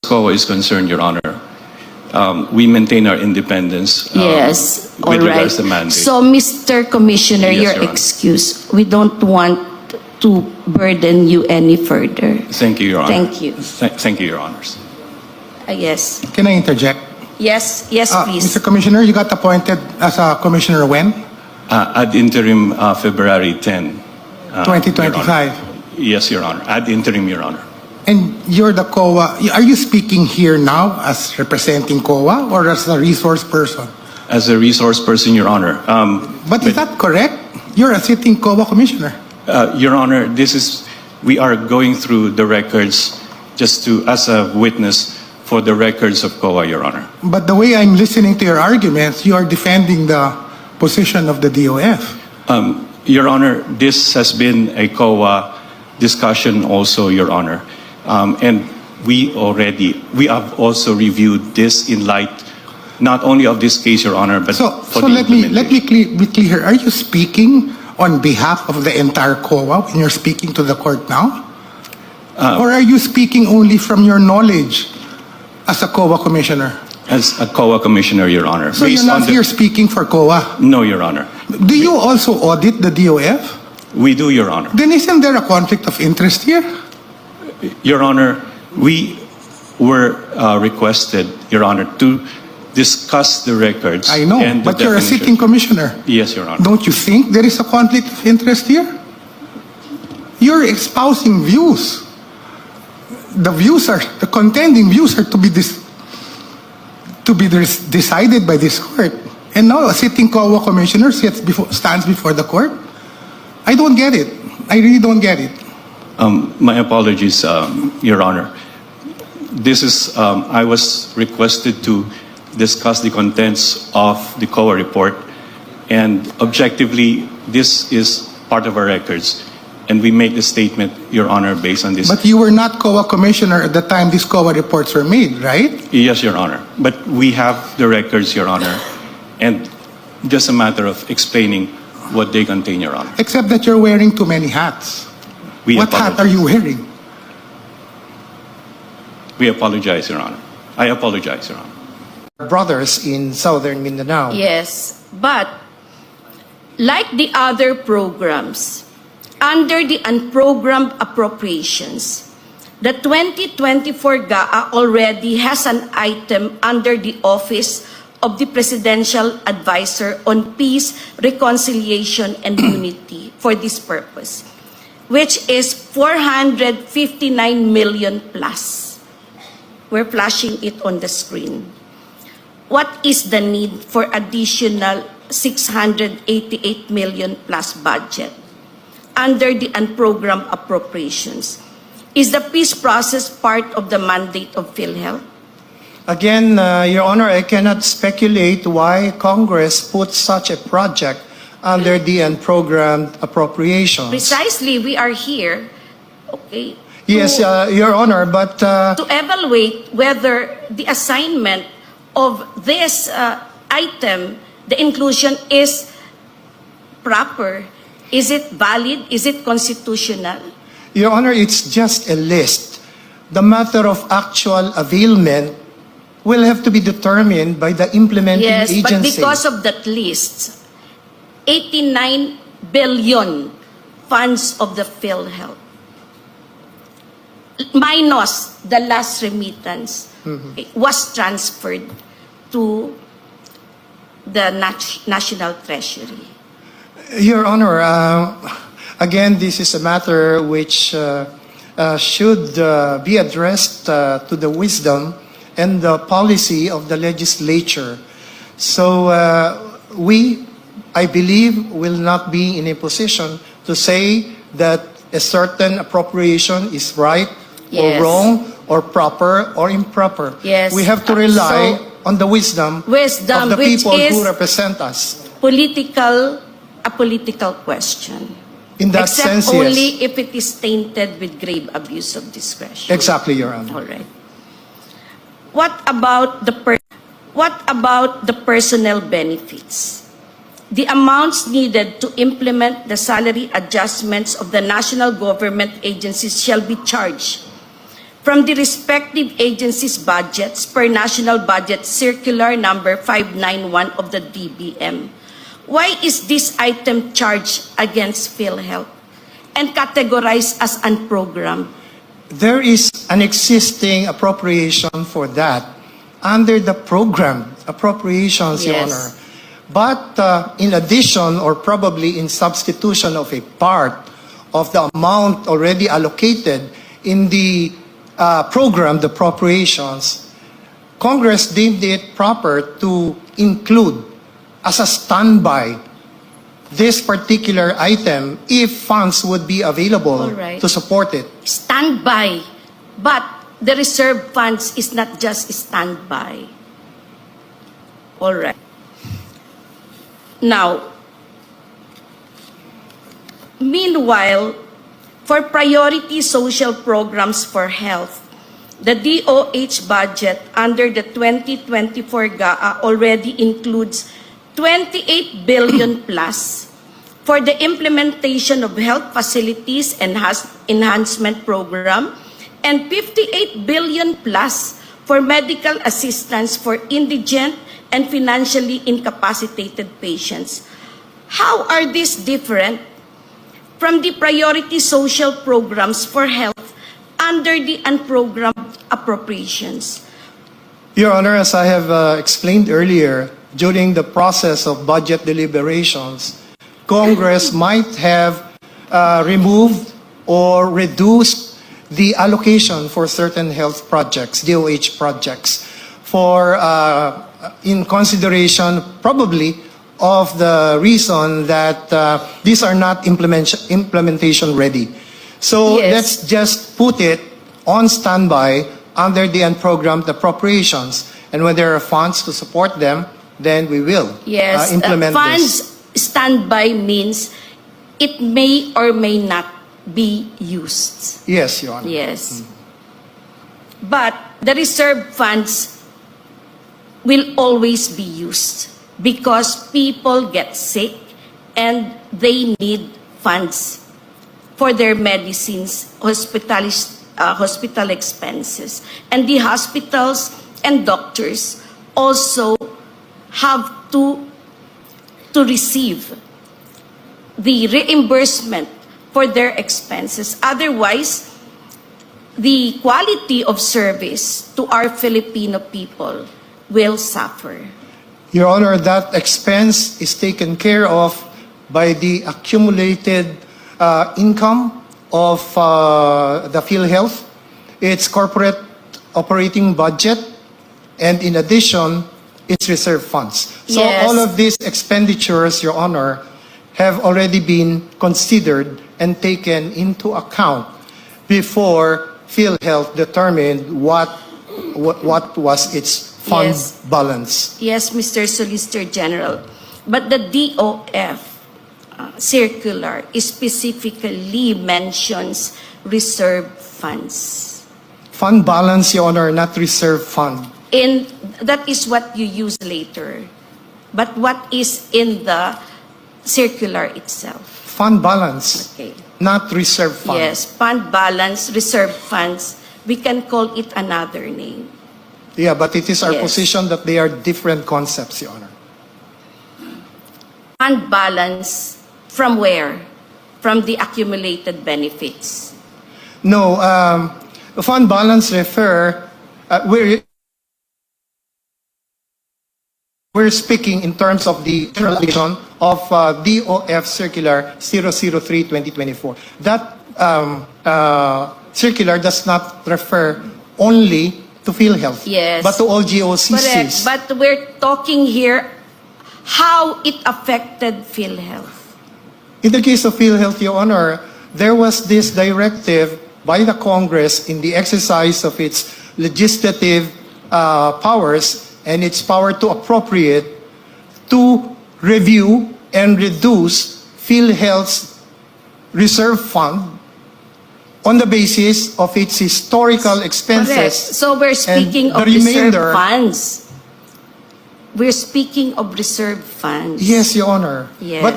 COA is concerned, Your Honor, we maintain our independence Yes, all with right. regards to mandate. So, Mr. Commissioner, Yes, your Your Honor. excuse. We don't want to burden you any further. Thank you, Your Honor. Thank you. Thank you, Your Honors. Yes. Can I interject? Yes, yes, please. Mr. Commissioner, you got appointed as a commissioner when? Ad interim February 10. 2025. Yes, Your Honor. Ad interim, Your Honor. And you're the COA. Are you speaking here now as representing COA or as a resource person? As a resource person, Your Honor. But is that correct? You're a sitting COA commissioner. Your Honor, we are going through the records just as a witness for the records of COA, Your Honor. But the way I'm listening to your arguments, you are defending the position of the DOF. Your Honor, this has been a COA discussion also, Your Honor. And we have also reviewed this in light not only of this case, Your Honor, but So for the let me implementation. be clear. Are you speaking on behalf of the entire COA when you're speaking to the court now? Or are you speaking only from your knowledge as a COA commissioner? As a COA commissioner, Your Honor. So you're not here speaking for COA? No, Your Honor. Do you also audit the DOF? We do, Your Honor. Then isn't there a conflict of interest here? Your Honor, we were requested, Your Honor, to discuss the records. I know, and the but you're a definition. sitting commissioner. Yes, Your Honor. Don't you think there is a conflict of interest here? You're espousing views. The contending views are to be decided by this court. And now a sitting COA commissioner stands before the court? I don't get it. I really don't get it. My apologies, Your Honor. I was requested to discuss the contents of the COA report, and objectively, this is part of our records, and we make the statement, Your Honor, based on this. But you were not COA commissioner at the time these COA reports were made, right? Yes, Your Honor. But we have the records, Your Honor, and just a matter of explaining what they contain, Your Honor. Except that you're wearing too many hats. What hat are you wearing? We apologize, Your Honor. I apologize, Your Honor. Brothers in southern Mindanao. Yes, but like the other programs, under the unprogrammed appropriations, the 2024 GAA already has an item under the Office of the Presidential Advisor on Peace, Reconciliation, and Unity for this purpose, which is 459 million plus. We're flashing it on the screen. What is the need for additional 688 million plus budget under the unprogrammed appropriations? Is the peace process part of the mandate of PhilHealth? Again, Your Honor, I cannot speculate why Congress put such a project under the unprogrammed appropriations. Precisely, we are here, okay, Yes, Your Honor, but to evaluate whether the assignment of this item, the inclusion, is proper. Is it valid? Is it constitutional? Your Honor, it's just a list. The matter of actual availment will have to be determined by the implementing Yes, agency. but because of that list, 89 billion funds of the PhilHealth, minus the last remittance, was transferred to the National Treasury. Your Honor, again, this is a matter which should be addressed to the wisdom and the policy of the legislature. So I believe, will not be in a position to say that a certain appropriation is right Yes. or wrong or proper or improper. Yes. We have to rely on the wisdom of the which people is who represent us. a political question. In that Except sense, only yes. if it is tainted with grave abuse of discretion. Exactly, Your Honor. All right. What about the personnel benefits? The amounts needed to implement the salary adjustments of the national government agencies shall be charged from the respective agencies' budgets per National Budget Circular number 591 of the DBM. Why is this item charged against PhilHealth and categorized as unprogrammed? There is an existing appropriation for that under the program appropriations, Your Yes. Honor. But in addition, or probably in substitution of a part of the amount already allocated in the program, the appropriations, Congress deemed it proper to include as a standby this particular item if funds would be available All right. to support it. Standby. But the reserve funds is not just standby. All right. Now, meanwhile, for priority social programs for health, the DOH budget under the 2024 GAA already includes 28 billion plus for the implementation of health facilities enhancement program and 58 billion plus for medical assistance for indigent and financially incapacitated patients. How are these different from the priority social programs for health under the unprogrammed appropriations? Your Honor, as I have explained earlier, during the process of budget deliberations, Congress might have removed or reduced the allocation for certain health projects, DOH projects, for in consideration probably of the reason that these are not implementation ready. So Yes. let's just put it on standby under the unprogrammed appropriations. And when there are funds to support them, then we will Yes, implement funds this. standby means it may or may not be used. Yes, Your Honor. Yes. But the reserve funds will always be used because people get sick and they need funds for their medicines, hospital expenses. And the hospitals and doctors also have to receive the reimbursement for their expenses. Otherwise, the quality of service to our Filipino people will suffer. Your Honor, that expense is taken care of by the accumulated income of the PhilHealth, its corporate operating budget, and in addition, its reserve funds. So Yes. all of these expenditures, Your Honor, have already been considered and taken into account before PhilHealth determined what was its fund Yes. balance. Yes, Mr. Solicitor General. But the DOF circular specifically mentions reserve funds. Fund balance, Your Honor, not reserve fund. In that is what you use later. But what is in the circular itself? Fund balance, Okay. not reserve fund. Yes, fund balance, reserve funds. We can call it another name. Yeah, but it is our Yes. position that they are different concepts, Your Honor. Fund balance from where? From the accumulated benefits. No, fund balance we're speaking in terms of the generalization of DOF Circular 003/2024. That circular does not refer only to PhilHealth, Yes. but to all Correct. GOCCs. But we're talking here how it affected PhilHealth. In the case of PhilHealth, Your Honor, there was this directive by the Congress in the exercise of its legislative powers and its power to appropriate to review and reduce PhilHealth's reserve fund on the basis of its historical Correct. expenses. So we're speaking And of the reserve remainder- funds. We're speaking of reserve funds. Yes, Your Honor. Yes. But